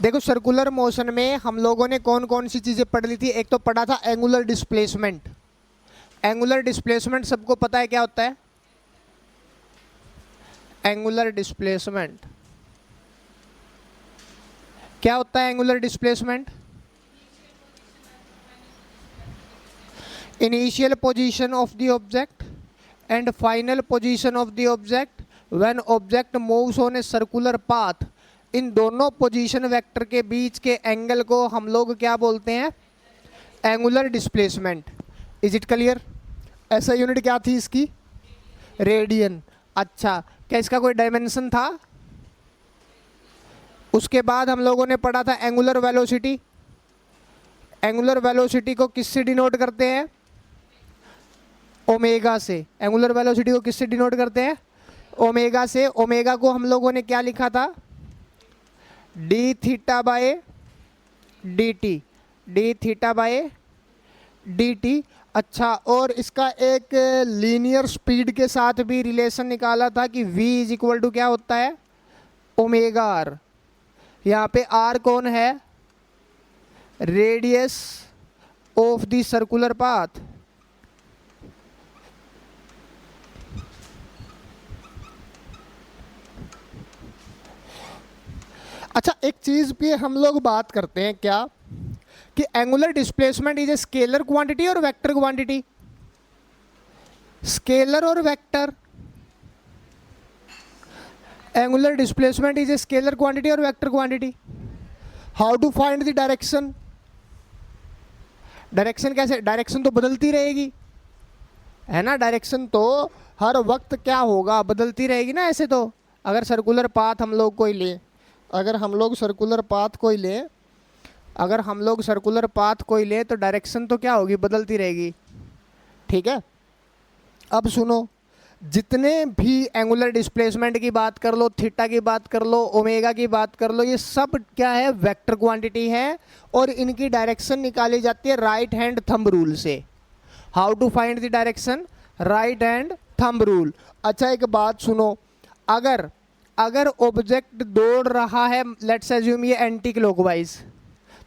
देखो circular motion में हम लोगों ने कौन कौन सी चीज़ें पढ़ ली थी। एक तो पढ़ा था एंगुलर डिस्प्लेसमेंट। एंगुलर डिस्प्लेसमेंट सबको पता है क्या होता है? एंगुलर डिस्प्लेसमेंट क्या होता है? Angular displacement initial position of the object and final position of the object when object moves on a circular path. इन दोनों पोजीशन वेक्टर के बीच के एंगल को हम लोग क्या बोलते हैं? Angular displacement. Is it clear? ऐसा यूनिट क्या थी इसकी? रेडियन। अच्छा, क्या इसका कोई डायमेंशन था? उसके बाद हम लोगों ने पढ़ा था एंगुलर वेलोसिटी। एंगुलर वेलोसिटी को किससे डिनोट करते हैं? ओमेगा से। एंगुलर वेलोसिटी को किससे डिनोट करते हैं? ओमेगा से। ओमेगा को हम लोगों ने क्या लिखा था? D theta by d T. D theta by d T. अच्छा, और इसका एक लीनियर स्पीड के साथ भी रिलेशन निकाला था कि v इज इक्वल टू क्या होता है? Omega r. यहाँ पे r कौन है? Radius of the circular path. अच्छा, एक चीज पे हम लोग बात करते हैं क्या कि angular displacement is a scalar quantity और वेक्टर क्वांटिटी? स्केलर और vector. Angular displacement is a scalar quantity और vector quantity. How to find the direction? Direction कैसे? डायरेक्शन तो बदलती रहेगी, है ना? डायरेक्शन तो हर वक्त क्या होगा? बदलती रहेगी ना। ऐसे तो अगर सर्कुलर पाथ हम लोग कोई ले, अगर हम लोग सर्कुलर पाथ कोई ले, अगर हम लोग सर्कुलर पाथ कोई ले तो डायरेक्शन तो क्या होगी? बदलती रहेगी। ठीक है, अब सुनो, जितने भी एंगुलर डिस्प्लेसमेंट की बात कर लो, थीटा की बात कर लो, ओमेगा की बात कर लो, ये सब क्या है? वेक्टर क्वांटिटी है और इनकी डायरेक्शन निकाली जाती है राइट हैंड थंब रूल से। How to find the direction? Right hand thumb rule. अच्छा, एक बात सुनो, अगर अगर ऑब्जेक्ट दौड़ रहा है, लेट्स अज्यूम ये एंटी क्लॉकवाइज,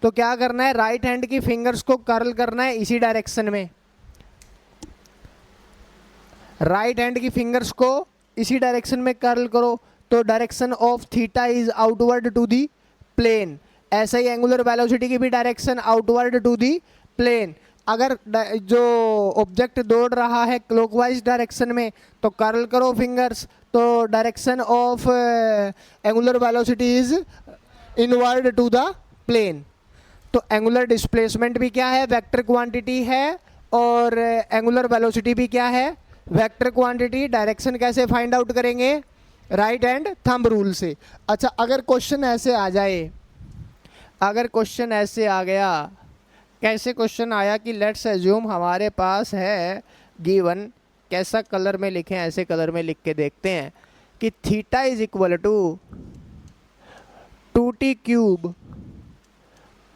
तो क्या करना है? राइट हैंड की फिंगर्स को कर्ल करना है इसी डायरेक्शन में। राइट हैंड की फिंगर्स को इसी डायरेक्शन में कर्ल करो तो direction of theta is outward to the plane. ऐसा ही एंगुलर वेलोसिटी की भी direction outward to the plane. अगर जो ऑब्जेक्ट दौड़ रहा है क्लॉकवाइज डायरेक्शन में तो कर्ल करो फिंगर्स, तो direction of angular velocity is inward to the plane. तो एंगुलर डिस्प्लेसमेंट भी क्या है? वेक्टर क्वांटिटी है। और एंगुलर वेलोसिटी भी क्या है? Vector quantity. डायरेक्शन कैसे फाइंड आउट करेंगे? राइट हैंड थंब रूल से। अच्छा, अगर क्वेश्चन ऐसे आ जाए, अगर क्वेश्चन ऐसे आ गया, कैसे क्वेश्चन आया कि लेट्स अज्यूम हमारे पास है गिवन, कैसा कलर में लिखें? ऐसे कलर में लिख के देखते हैं कि theta is equal to 2t cube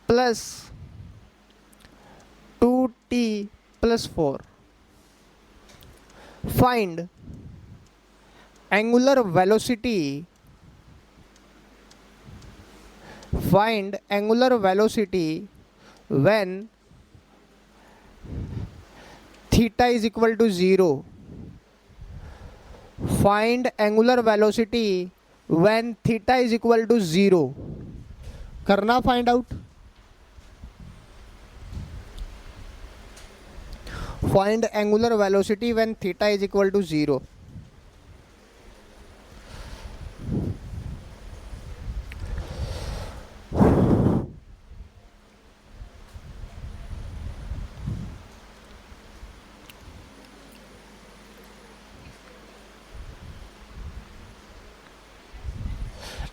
plus 2t plus 4। Find angular velocity, find angular velocity when theta is equal to 0। find angular velocity when theta is equal to 0। करना find out. Find angular velocity when theta is equal to 0।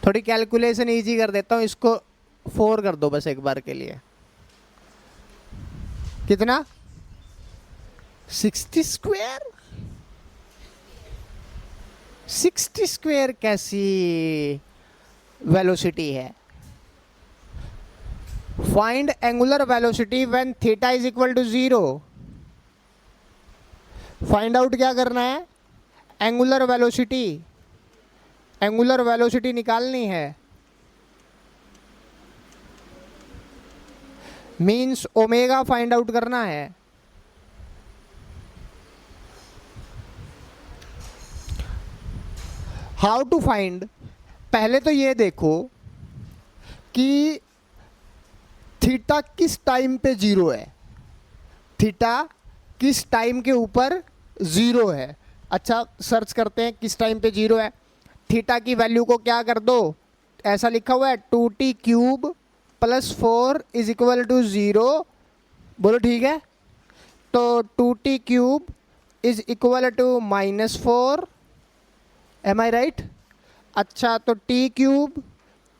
थोड़ी calculation easy कर देता हूँ, इसको 4 कर दो बस एक बार के लिए। कितना? 60 स्क्वायर। 60 स्क्वायर कैसी वेलोसिटी है? Find angular velocity when theta is equal to 0। Find out क्या करना है? Angular velocity. एंगुलर वेलोसिटी निकालनी है। मीन्स ओमेगा फाइंड आउट करना है। हाउ टू फाइंड, पहले तो ये देखो कि थीटा किस टाइम पे जीरो है, थीटा किस टाइम के ऊपर जीरो है। अच्छा सर्च करते हैं किस टाइम पे जीरो है। थीटा की वैल्यू को क्या कर दो, ऐसा लिखा हुआ है 2t³ + 4 इज इक्वल टू 0। बोलो ठीक है। तो 2t³ is equal to -4, am I right. अच्छा तो t³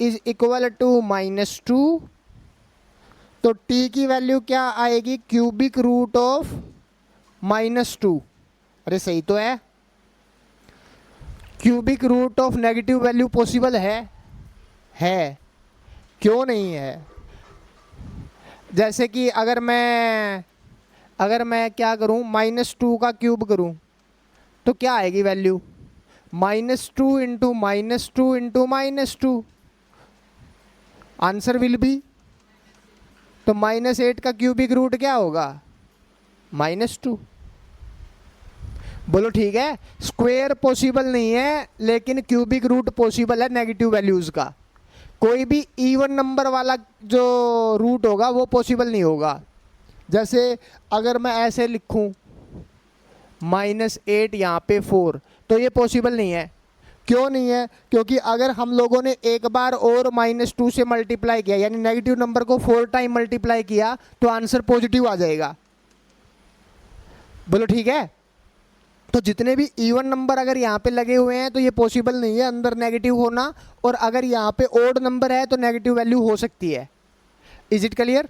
इज इक्वल टू -2, तो t की वैल्यू क्या आएगी, क्यूबिक रूट ऑफ -2। अरे सही तो है, cubic root of negative value possible है, क्यों नहीं है। जैसे कि अगर मैं क्या करूं, -2 का क्यूब करूं तो क्या आएगी value, -2 into -2 into -2, answer will B, तो -8 का क्यूबिक रूट क्या होगा, -2। बोलो ठीक है। स्क्वायर पॉसिबल नहीं है लेकिन क्यूबिक रूट पॉसिबल है नेगेटिव वैल्यूज का। कोई भी इवन नंबर वाला जो रूट होगा वो पॉसिबल नहीं होगा। जैसे अगर मैं ऐसे लिखूं -8 यहाँ पे 4, तो ये पॉसिबल नहीं है। क्यों नहीं है, क्योंकि अगर हम लोगों ने एक बार और -2 से मल्टीप्लाई किया, यानी नेगेटिव नंबर को 4 टाइम मल्टीप्लाई किया, तो आंसर पॉजिटिव आ जाएगा। बोलो ठीक है। तो जितने भी इवन नंबर अगर यहाँ पे लगे हुए हैं तो ये पॉसिबल नहीं है अंदर नेगेटिव होना, और अगर यहाँ पे ओड नंबर है तो नेगेटिव वैल्यू हो सकती है। Is it clear.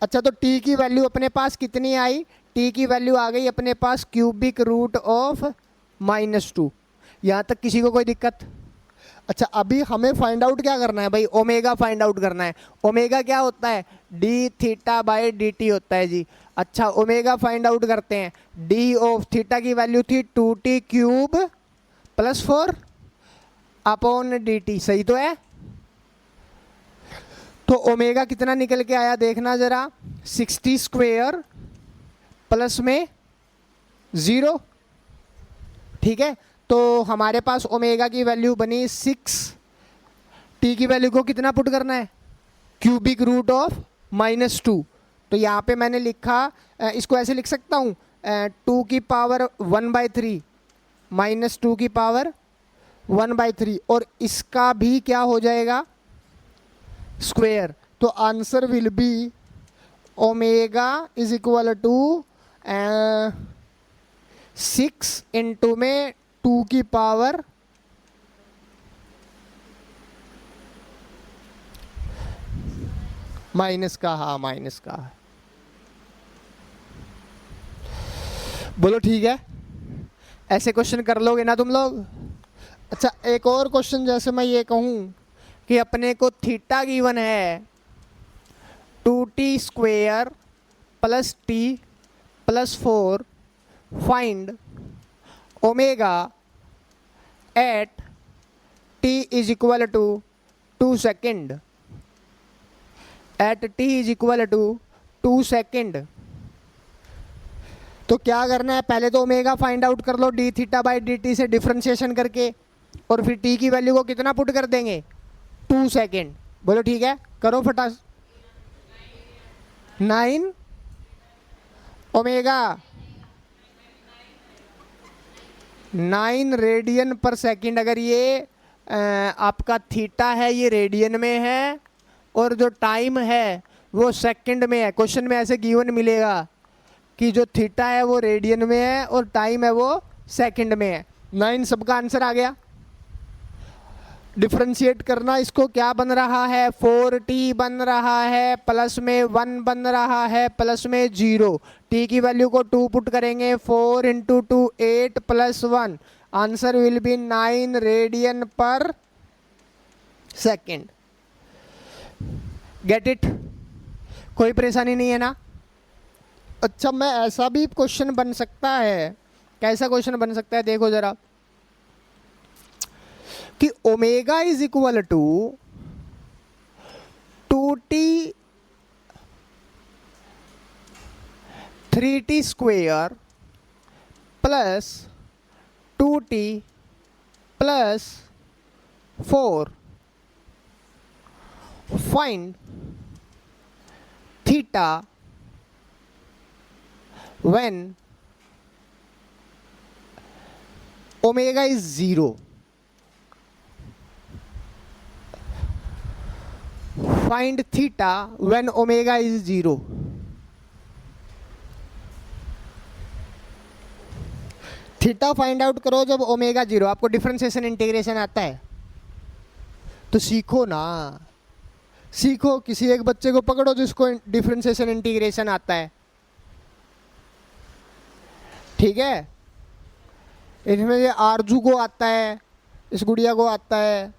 अच्छा तो t की वैल्यू अपने पास कितनी आई, t की वैल्यू आ गई अपने पास क्यूबिक रूट ऑफ -2। यहाँ तक किसी को कोई दिक्कत। अच्छा अभी हमें फाइंड आउट क्या करना है भाई, ओमेगा फाइंड आउट करना है। ओमेगा क्या होता है, d(θ/dt) होता है जी। अच्छा ओमेगा फाइंड आउट करते हैं। d ऑफ थीटा की वैल्यू थी 2t³ + 4 अपॉन dt, सही तो है। तो ओमेगा कितना निकल के आया देखना जरा, 60² प्लस में 0, ठीक है। तो हमारे पास ओमेगा की वैल्यू बनी 6। t की वैल्यू को कितना पुट करना है, क्यूबिक रूट ऑफ -2। तो यहाँ पे मैंने लिखा, इसको ऐसे लिख सकता हूँ 2 की पावर 1/3 -2 की पावर 1/3, और इसका भी क्या हो जाएगा, स्क्वायर। तो answer will be omega is equal to 6 into में 2 की पावर माइनस का, हाँ माइनस का। बोलो ठीक है। ऐसे क्वेश्चन कर लोगे ना तुम लोग। अच्छा एक और क्वेश्चन, जैसे मैं ये कहूँ कि अपने को थीटा गिवन है 2t² + t + 4, find omega at t is equal to 2 second, at t is equal to 2 second. तो क्या करना है, पहले तो ओमेगा फाइंड आउट कर लो dθ/dt से डिफ्रेंशिएशन करके, और फिर t की वैल्यू को कितना पुट कर देंगे, 2 सेकेंड। बोलो ठीक है, करो फटास। 9 ओमेगा 9 रेडियन पर सेकंड। अगर ये आपका थीटा है ये रेडियन में है, और जो टाइम है वो सेकंड में है। क्वेश्चन में ऐसे गिवन मिलेगा कि जो थीटा है वो रेडियन में है और टाइम है वो सेकंड में है। 9 सबका आंसर आ गया। डिफ्रेंशिएट करना, इसको क्या बन रहा है, 4t बन रहा है, प्लस में 1 बन रहा है, प्लस में 0। t की वैल्यू को 2 पुट करेंगे, 4 into 2 8 + 1, answer will B 9 radian पर सेकेंड। गेट इट, कोई परेशानी नहीं है ना। अच्छा मैं ऐसा भी क्वेश्चन बन सकता है, कैसा क्वेश्चन बन सकता है देखो जरा, कि omega is equal to 2t 3t square plus 2t plus 4, find theta when omega is 0. Find theta when omega is 0. Theta find out करो जब ओमेगा 0। आपको डिफरेंशिएशन इंटीग्रेशन आता है तो सीखो ना, सीखो। किसी एक बच्चे को पकड़ो जिसको डिफरेंशिएशन इंटीग्रेशन आता है, ठीक है। इसमें ये आरजू को आता है, इस गुड़िया को आता है,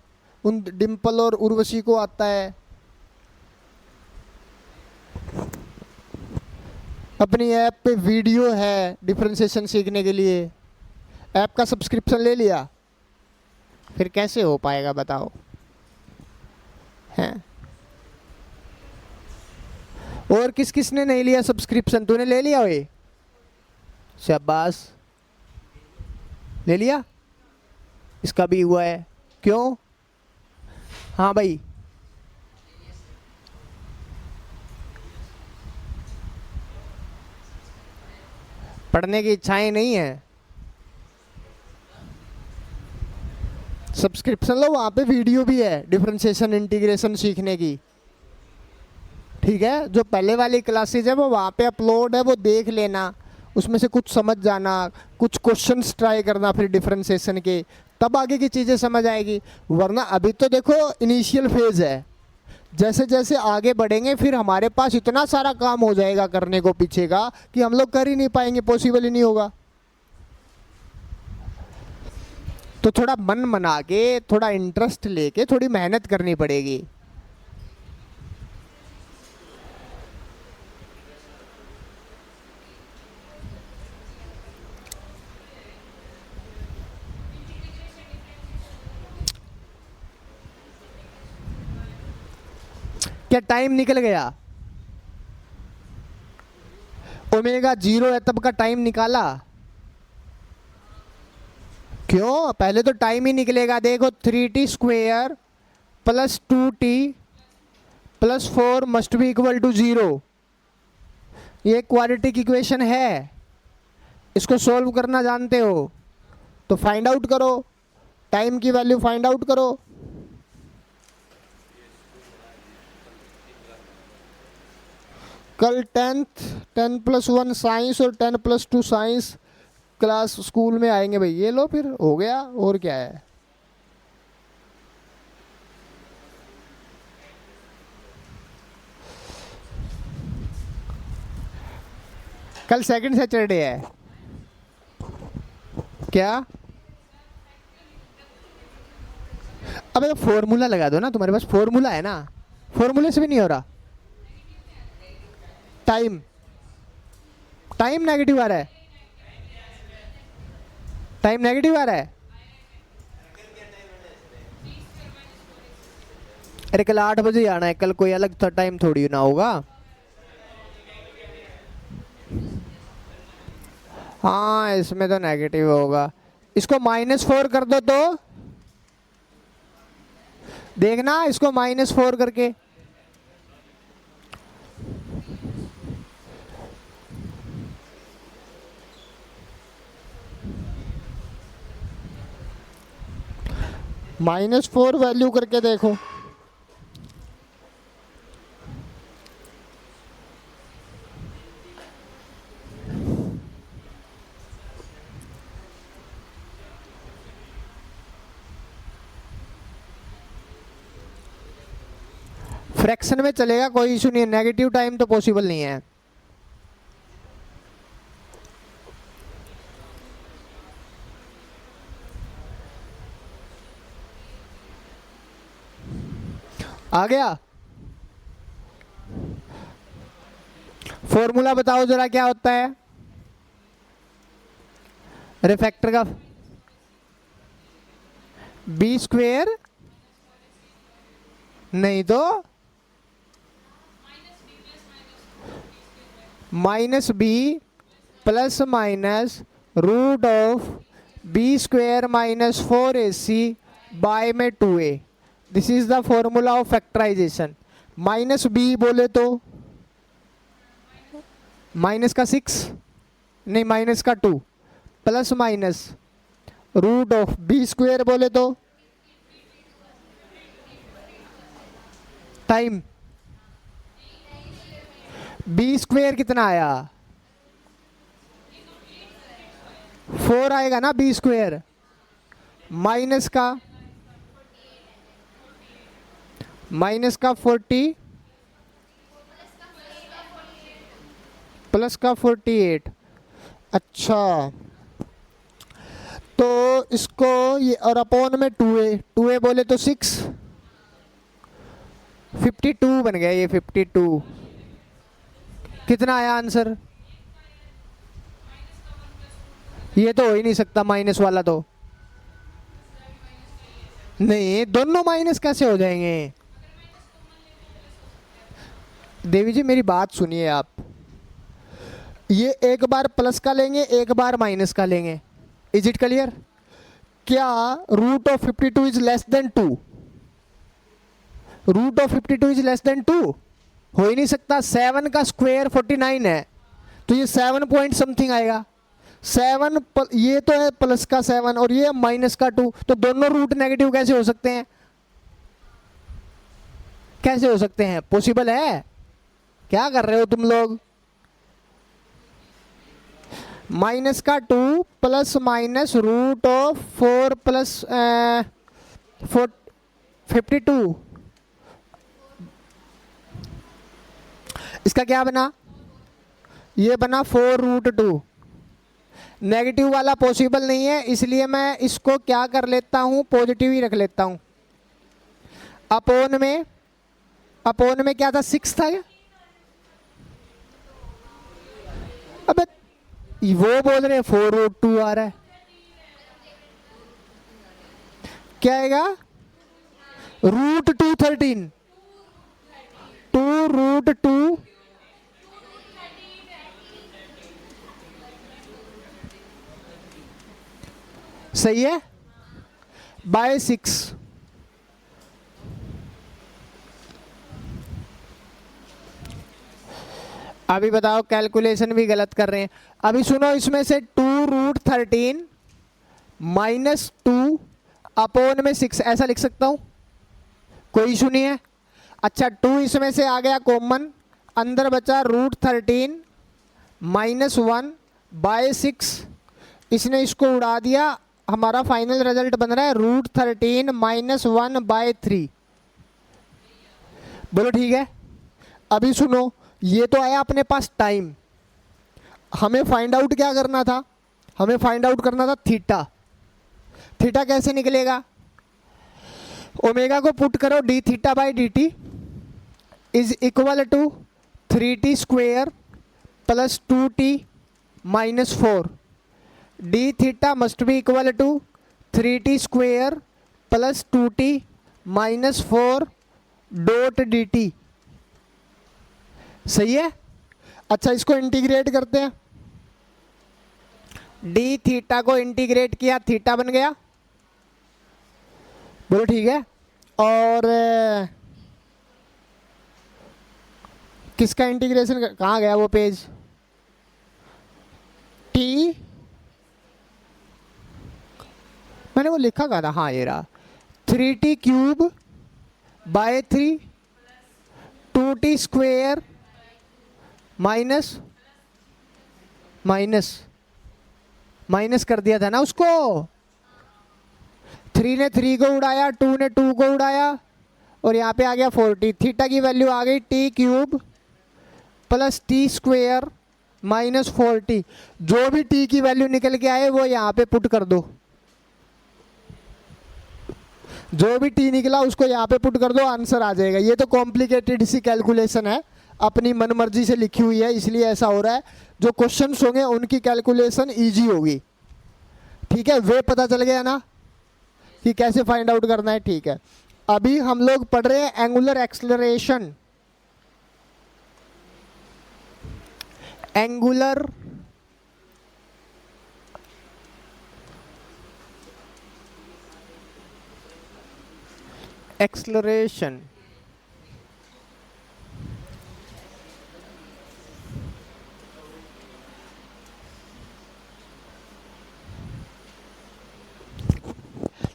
उन डिम्पल और उर्वशी को आता है। अपनी ऐप पे वीडियो है डिफरेंशिएशन सीखने के लिए, ऐप का सब्सक्रिप्शन ले लिया, फिर कैसे हो पाएगा बताओ, हैं? और किस किस ने नहीं लिया सब्सक्रिप्शन? तूने ले लिया? वे शाबाश, ले लिया। इसका भी हुआ है, क्यों? हाँ भाई, पढ़ने की इच्छाएं नहीं है, सब्सक्रिप्शन लो, वहाँ पे वीडियो भी है डिफरेंशिएशन इंटीग्रेशन सीखने की, ठीक है। जो पहले वाली क्लासेज है वो वहाँ पे अपलोड है, वो देख लेना, उसमें से कुछ समझ जाना, कुछ क्वेश्चंस ट्राई करना फिर डिफरेंशिएशन के, तब आगे की चीज़ें समझ आएगी। वरना अभी तो देखो इनिशियल फेज है, जैसे जैसे आगे बढ़ेंगे फिर हमारे पास इतना सारा काम हो जाएगा करने को पीछे का कि हम लोग कर ही नहीं पाएंगे, पॉसिबल ही नहीं होगा। तो थोड़ा मन बना के, थोड़ा इंटरेस्ट लेके, थोड़ी मेहनत करनी पड़ेगी। क्या टाइम निकल गया? ओमेगा 0 है तब का टाइम निकाला? क्यों? पहले तो टाइम ही निकलेगा। देखो 3t square plus 2t plus 4 must be equal to 0। ये क्वाड्रेटिक इक्वेशन है, इसको सॉल्व करना जानते हो तो फाइंड आउट करो, टाइम की वैल्यू फाइंड आउट करो। कल 10+1 साइंस और 10+2 साइंस क्लास स्कूल में आएंगे भाई, ये लो फिर हो गया, और क्या है। कल सेकंड सैटरडे है क्या? अबे तो फॉर्मूला लगा दो ना, तुम्हारे पास फॉर्मूला है ना, फॉर्मूले से भी नहीं हो रहा। टाइम टाइम नेगेटिव आ रहा है, टाइम नेगेटिव आ रहा है। अरे कल 8 बजे आना है, कल कोई अलग टाइम थोड़ी ना होगा। हाँ इसमें तो नेगेटिव होगा। इसको -4 कर दो तो देखना, इसको -4 करके -4 वैल्यू करके देखो। फ्रैक्शन में चलेगा, कोई इशू नहीं है, नेगेटिव टाइम तो पॉसिबल नहीं है। आ गया? फॉर्मूला बताओ जरा क्या होता है रिफ्रैक्टर का? बी स्क्वेयर नहीं तो -b plus minus root of b square minus 4ac by में 2a। This is the formula of factorization. Minus b बोले तो माइनस का 6 नहीं माइनस का 2 plus minus root of b square बोले तो टाइम बी स्क्वेयर कितना आया 4 आएगा ना बी स्क्वेयर माइनस का 40 प्लस का 48। अच्छा तो इसको ये और अपॉन में 2a बोले तो 6 52 बन गया ये 52। कितना आया आंसर? ये तो हो ही नहीं सकता माइनस वाला तो नहीं, दोनों माइनस कैसे हो जाएंगे? देवी जी मेरी बात सुनिए आप, ये एक बार प्लस का लेंगे एक बार माइनस का लेंगे। Is it clear? क्या root of 52 is less than 2? Root of 52 is less than 2 हो ही नहीं सकता। 7 का स्क्वायर 49 है तो ये 7 पॉइंट समथिंग आएगा। 7 ये तो है प्लस का 7 और ये माइनस का 2, तो दोनों रूट नेगेटिव कैसे हो सकते हैं? कैसे हो सकते हैं? पॉसिबल है? क्या कर रहे हो तुम लोग? माइनस का 2 plus minus root of 4 plus 52, इसका क्या बना? ये बना 4 रूट 2। नेगेटिव वाला पॉसिबल नहीं है इसलिए मैं इसको क्या कर लेता हूं, पॉजिटिव ही रख लेता हूं। अपोन में क्या था? 6 था क्या? अबे वो बोल रहे 4 रूट 2 आ रहा है, क्या आएगा? रूट 2 13 2 रूट 2 सही है बाय 6। अभी बताओ कैलकुलेशन भी गलत कर रहे हैं। अभी सुनो, इसमें से 2 रूट 13 माइनस 2 अपोन में 6 ऐसा लिख सकता हूं, कोई इशू नहीं है। अच्छा 2 इसमें से आ गया कॉमन, अंदर बचा रूट 13 माइनस 1 बाय 6। इसने इसको उड़ा दिया, हमारा फाइनल रिजल्ट बन रहा है रूट 13 माइनस 1 बाय 3। बोलो ठीक है। अभी सुनो, ये तो आया अपने पास टाइम। हमें फाइंड आउट क्या करना था? हमें फाइंड आउट करना था थीटा। थीटा कैसे निकलेगा? ओमेगा को पुट करो, d theta by D t is equal to 3t square plus 2t minus 4। D theta must be equal to 3t square plus 2t minus 4 dot d t. सही है? अच्छा इसको integrate करते हैं। डी थीटा को integrate किया, theta बन गया। बोलो ठीक है। और किसका इंटीग्रेशन कहाँ गया वो पेज? टी मैंने वो लिखा कहा था, हाँ ये रहा, 3t cube by 3 2t square minus minus कर दिया था ना उसको। 3 ने 3 को उड़ाया, 2 ने 2 को उड़ाया और यहाँ पे आ गया 40। थीटा की वैल्यू आ गई t cube plus t square minus 40। जो भी t की वैल्यू निकल के आए वो यहाँ पे पुट कर दो। जो भी t निकला उसको यहाँ पे पुट कर दो, आंसर आ जाएगा। ये तो कॉम्प्लिकेटेड सी कैलकुलेशन है, अपनी मनमर्जी से लिखी हुई है इसलिए ऐसा हो रहा है। जो क्वेश्चंस होंगे उनकी कैलकुलेशन इजी होगी। ठीक है, वे पता चल गया ना कि कैसे फाइंड आउट करना है। ठीक है, अभी हम लोग पढ़ रहे हैं angular acceleration. Angular acceleration.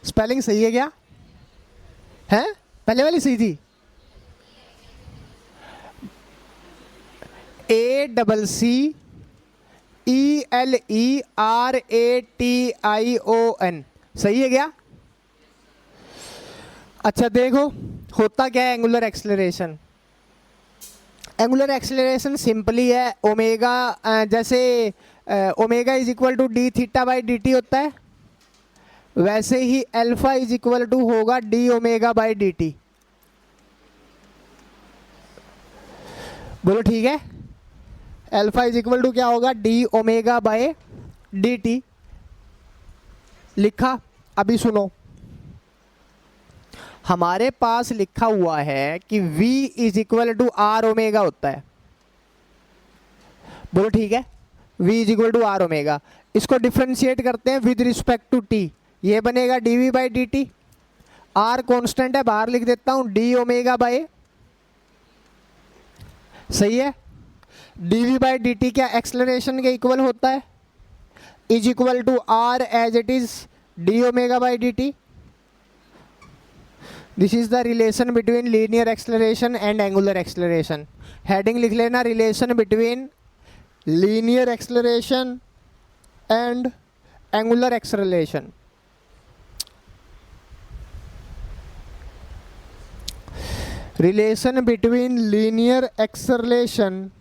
Spelling सही है क्या? है? पहले वाली सही थी। ACCELERATION सही है क्या? अच्छा देखो होता क्या है angular acceleration. Angular acceleration simply है ओमेगा, जैसे omega is equal to d theta by D t होता है, वैसे ही अल्फा इज इक्वल टू होगा d omega by D t. बोलो ठीक है। अल्फा इज इक्वल टू क्या होगा? D omega by d t. लिखा? अभी सुनो, हमारे पास लिखा हुआ है कि v is equal to r omega होता है। बोलो ठीक है। v is equal to r omega, इसको डिफ्रेंशिएट करते हैं विद रिस्पेक्ट टू t, ये बनेगा dv by D t. R constant है, बाहर लिख देता हूं डी ओमेगा बाय, सही है। dv बाई डी टी क्या एक्सेलरेशन के इक्वल होता है? Is equal to r as it is d omega by D t. This is the relation between linear acceleration and angular acceleration. Heading लिख लेना, relation between linear acceleration and angular acceleration. Relation between linear acceleration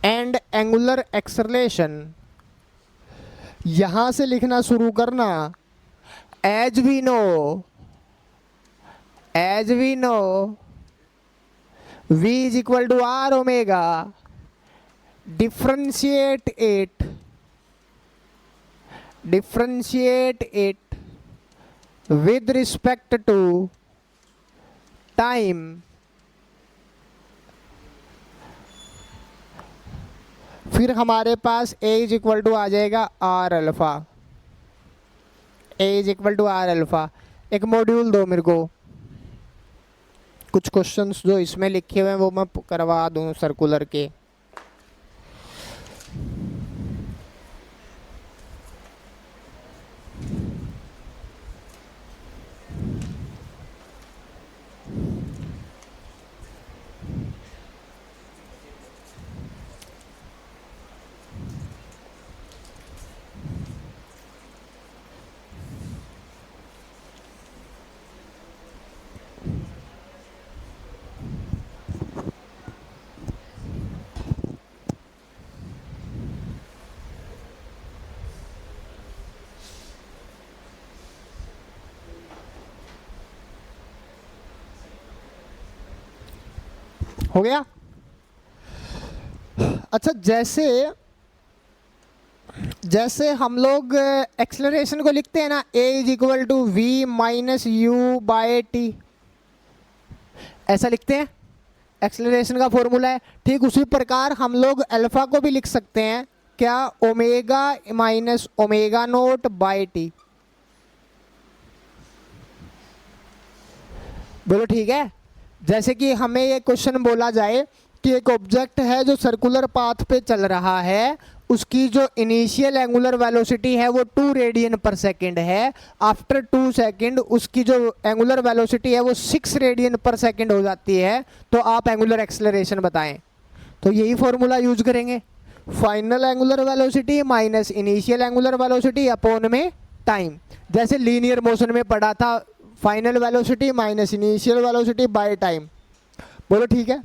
and angular acceleration. यहां से लिखना शुरू करना। As we know v is equal to r omega, differentiate it with respect to time, फिर हमारे पास a इज इक्वल टू आ जाएगा r alpha. a is equal to r alpha. एक मॉड्यूल दो मेरे को, कुछ क्वेश्चंस जो इसमें लिखे हुए हैं वो मैं करवा दूं सर्कुलर के। हो गया? अच्छा जैसे हम लोग एक्सेलरेशन को लिखते हैं ना, a is equal to v minus u by t, ऐसा लिखते हैं, एक्सेलरेशन का फॉर्मूला है। ठीक उसी प्रकार हम लोग अल्फा को भी लिख सकते हैं, क्या? Omega minus omega naught by t. बोलो ठीक है। जैसे कि हमें ये क्वेश्चन बोला जाए कि एक ऑब्जेक्ट है जो सर्कुलर पाथ पे चल रहा है, उसकी जो इनिशियल एंगुलर वेलोसिटी है वो 2 रेडियन पर सेकेंड है, आफ्टर 2 सेकेंड उसकी जो एंगुलर वेलोसिटी है वो 6 रेडियन पर सेकेंड हो जाती है, तो आप एंगुलर एक्सेलरेशन बताएं। तो यही फॉर्मूला यूज करेंगे, final angular velocity minus initial angular velocity upon में टाइम। जैसे लीनियर मोशन में पढ़ा था, final velocity minus initial velocity by time. बोलो ठीक है।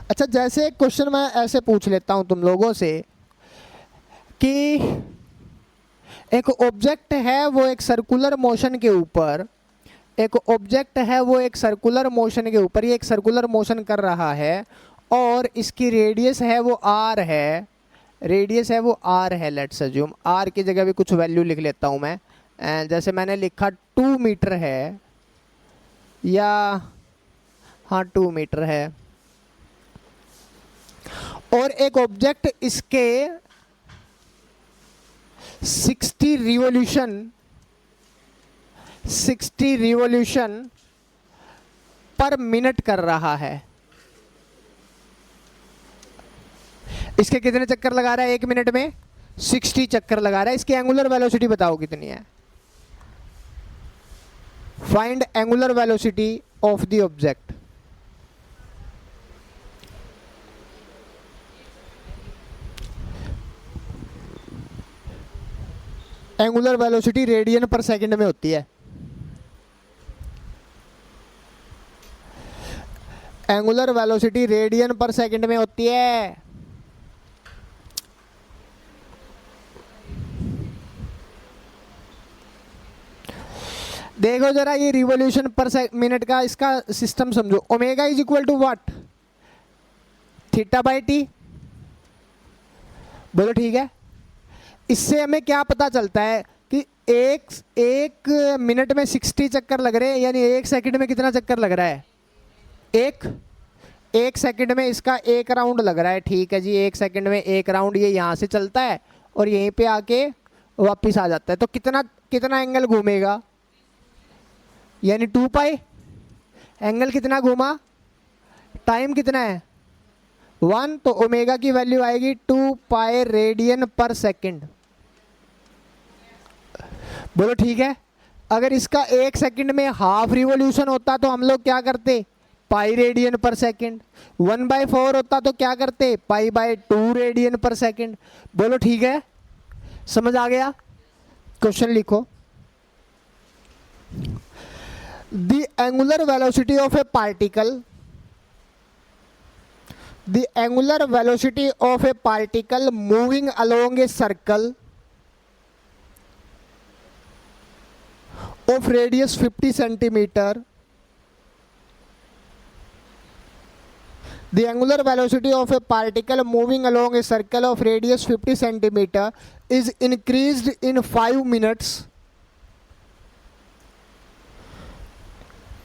अच्छा जैसे एक क्वेश्चन मैं ऐसे पूछ लेता हूं तुम लोगों से कि एक ऑब्जेक्ट है वो एक सर्कुलर मोशन के ऊपर, एक ऑब्जेक्ट है वो एक सर्कुलर मोशन के ऊपर, ये एक सर्कुलर मोशन कर रहा है और इसकी रेडियस है वो r है, रेडियस है वो r है। लेट्स अज्यूम r की जगह भी कुछ वैल्यू लिख लेता हूं मैं, जैसे मैंने लिखा 2 मीटर है, या हाँ 2 मीटर है, और एक ऑब्जेक्ट इसके 60 रिवॉल्यूशन 60 रिवॉल्यूशन पर मिनट कर रहा है। इसके कितने चक्कर लगा रहा है एक मिनट में? 60 चक्कर लगा रहा है। इसकी एंगुलर वेलोसिटी बताओ कितनी है? Find angular velocity of the object. Angular velocity radian पर सेकंड में होती है। एंगुलर वेलोसिटी रेडियन पर सेकंड में होती है। देखो जरा ये रिवॉल्यूशन पर मिनट का इसका सिस्टम समझो। Omega is equal to what? Theta by t. बोलो ठीक है। इससे हमें क्या पता चलता है कि एक मिनट में 60 चक्कर लग रहे हैं, यानी एक सेकंड में कितना चक्कर लग रहा है? एक सेकंड में इसका एक राउंड लग रहा है। ठीक है जी, एक सेकंड में एक राउंड ये यहाँ से चलता है और यहीं पे आके वापस आ जाता है। तो कितना कितना एंगल घूमेगा? यानी 2 पाई। एंगल कितना घूमा? टाइम कितना है? 1। तो ओमेगा की वैल्यू आएगी 2 पाई रेडियन पर सेकंड। बोलो ठीक है। अगर इसका एक सेकंड में हाफ रिवॉल्यूशन होता तो हम लोग क्या करते? पाई रेडियन पर सेकंड। 1/4 होता तो क्या करते? पाई बाय 2 रेडियन पर सेकंड। बोलो ठीक है, समझ आ गया? क्वेश्चन लिखो। The angular velocity of a particle, the angular velocity of a particle moving along a circle of radius 50 centimeter, the angular velocity of a particle moving along a circle of radius 50 centimeter is increased in 5 minutes.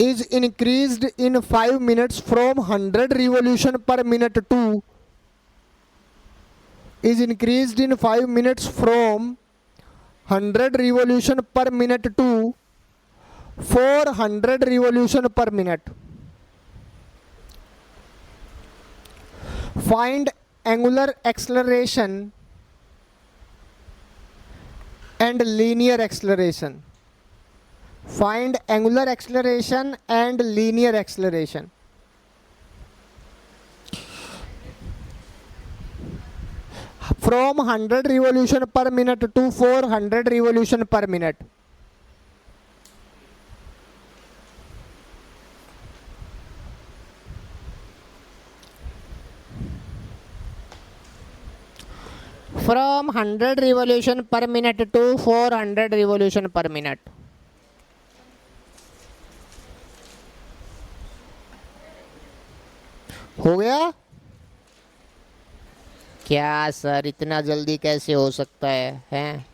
Is increased in 5 minutes from 100 revolution per minute to is increased in 5 minutes from 100 revolution per minute to 400 revolution per minute. Find angular acceleration and linear acceleration. Find angular acceleration and linear acceleration. From 100 revolution per minute to 400 revolution per minute. From 100 revolution per minute to 400 revolution per minute. हो गया? क्या sir इतना जल्दी कैसे हो सकता है? हैं?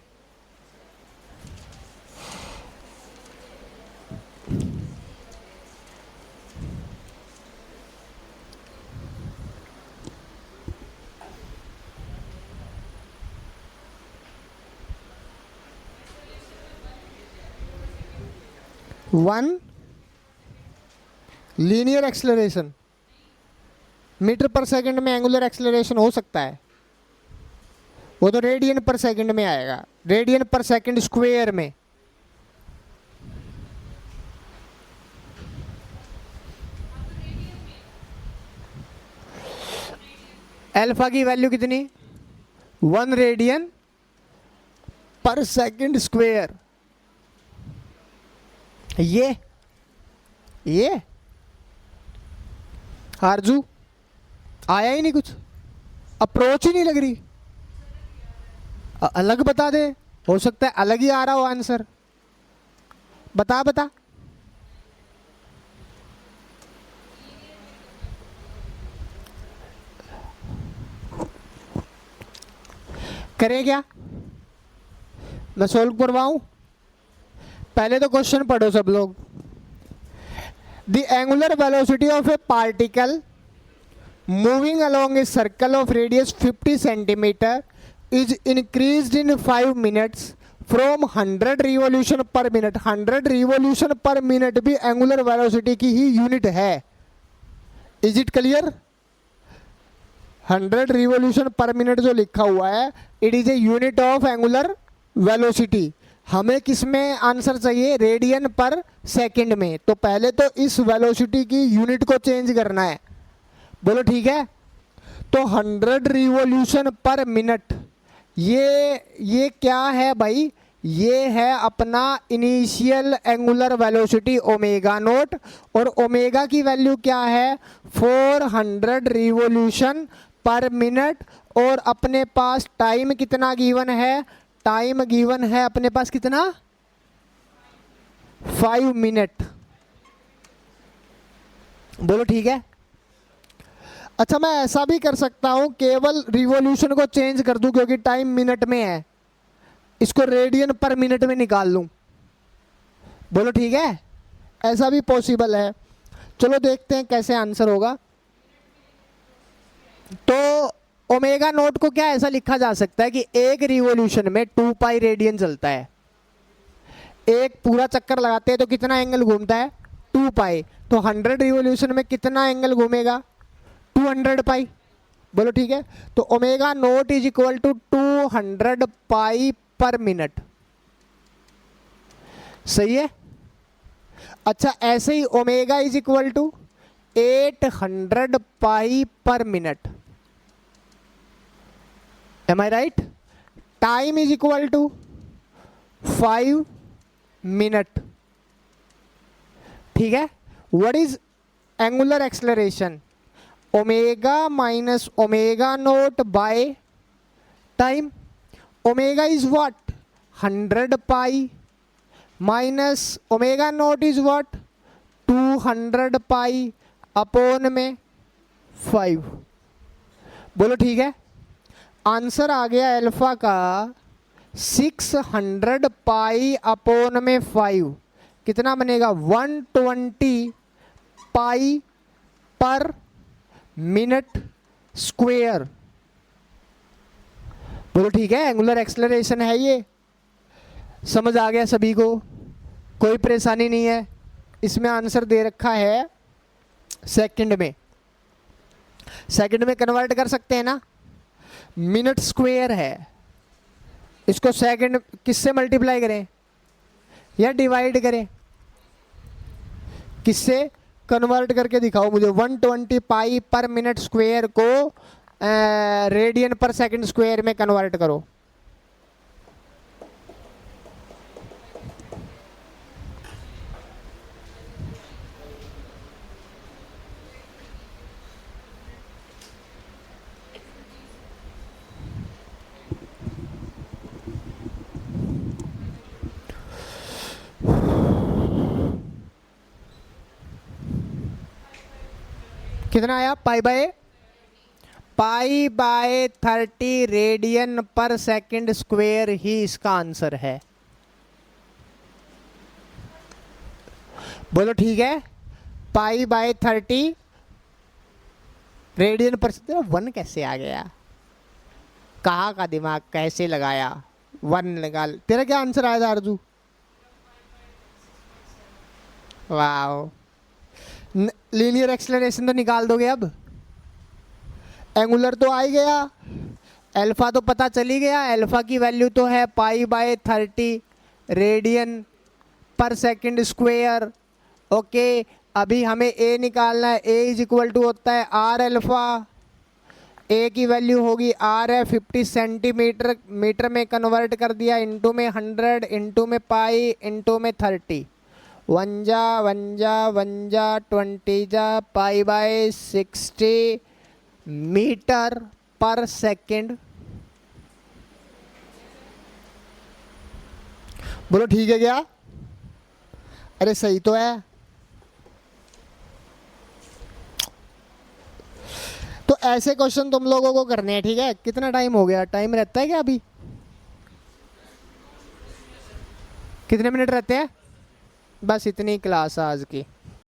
वन लीनियर एक्सेलरेशन मीटर पर सेकंड में एंगुलर एक्सेलरेशन हो सकता है, वो तो रेडियन पर सेकंड में आएगा, रेडियन पर सेकंड स्क्वायर में। अल्फा की वैल्यू कितनी? 1 रेडियन पर सेकंड स्क्वायर। ये आरजू आया ही नहीं, कुछ अप्रोच ही नहीं लग रही। अलग बता दे, हो सकता है अलग ही आ रहा हो आंसर। बता बता। करें क्या? मैं सोल्व करवाऊं? पहले तो क्वेश्चन पढ़ो सब लोग। The angular velocity of A particle moving along a circle of radius 50 centimetre is increased in 5 minutes from 100 revolution पर मिनट। 100 रिवॉल्यूशन पर मिनट भी एंगुलर वेलोसिटी की ही यूनिट है। Is it clear? 100 रिवॉल्यूशन पर मिनट जो लिखा हुआ है, it is a unit of angular velocity. हमें किस में आंसर चाहिए? रेडियन पर सेकंड में। तो पहले तो इस वेलोसिटी की यूनिट को चेंज करना है। बोलो ठीक है। तो 100 रिवॉल्यूशन पर मिनट, ये क्या है भाई? ये है अपना initial angular velocity omega naught, और ओमेगा की वैल्यू क्या है? 400 रिवॉल्यूशन पर मिनट। और अपने पास टाइम कितना गिवन है? टाइम गिवन है अपने पास कितना? 5 मिनट। बोलो ठीक है। अच्छा, मैं ऐसा भी कर सकता हूं, केवल रिवॉल्यूशन को चेंज कर दूं क्योंकि टाइम मिनट में है, इसको रेडियन पर मिनट में निकाल लूं। बोलो ठीक है, ऐसा भी पॉसिबल है। चलो देखते हैं कैसे आंसर होगा। तो ओमेगा नोट को क्या ऐसा लिखा जा सकता है कि एक रिवॉल्यूशन में 2 पाई रेडियन चलता है। एक पूरा चक्कर लगाते हैं तो कितना एंगल घूमता है? 2 पाई। तो 100 रिवॉल्यूशन में कितना एंगल घूमेगा? 200 पाई। बोलो ठीक है। तो omega naught is equal to 200 pi per minute. सही है। अच्छा, ऐसे ही omega is equal to 800 pi per minute. Am I right? Time is equal to 5 minute. ठीक है। What is angular acceleration? Omega minus omega naught by time. Omega is what? 100 pi minus omega naught is what? 200 pi upon में 5। बोलो ठीक है। Answer आ गया alpha का 600 पाई upon में 5। कितना बनेगा? 120 पाई पर मिनट स्क्वायर। बोलो ठीक है। एंगुलर एक्सेलरेशन है ये। समझ आ गया सभी को? कोई परेशानी नहीं है। इसमें आंसर दे रखा है सेकंड में। सेकंड में कन्वर्ट कर सकते हैं ना? मिनट स्क्वायर है, इसको सेकंड किससे मल्टीप्लाई करें या डिवाइड करें? किससे? कन्वर्ट करके दिखाओ मुझे। 120 पाई पर मिनट स्क्वायर को रेडियन पर सेकंड स्क्वायर में कन्वर्ट करो। कितना आया? पाई बाय 30 रेडियन पर सेकंड स्क्वायर ही इसका आंसर है। बोलो ठीक है। पाई बाय 30 रेडियन पर। 1 कैसे आ गया? कहाँ का दिमाग कैसे लगाया? 1 लगा। तेरा क्या आंसर आया था अर्जू? वाह। लीनियर एक्सेलरेशन तो निकाल दोगे अब? एंगुलर तो आ ही गया। अल्फा तो पता चली गया। अल्फा की वैल्यू तो है पाई बाय 30 रेडियन पर सेकंड स्क्वायर। ओके, अभी हमें ए निकालना है। ए इज इक्वल टू होता है आर अल्फा। ए की वैल्यू होगी आर है 50 सेंटीमीटर, मीटर में कन्वर्ट कर दिया, इंटू में 100, इंटू में पाई, इंटू में 30। 1 जा 1 जा 1 जा 20 जा पाई बाय 60 मीटर पर सेकंड। बोलो ठीक है क्या? अरे सही तो है। तो ऐसे क्वेश्चन तुम लोगों को करने हैं। ठीक है। कितना टाइम हो गया? टाइम रहता है क्या अभी? कितने मिनट रहते हैं? बस इतनी क्लास आज की।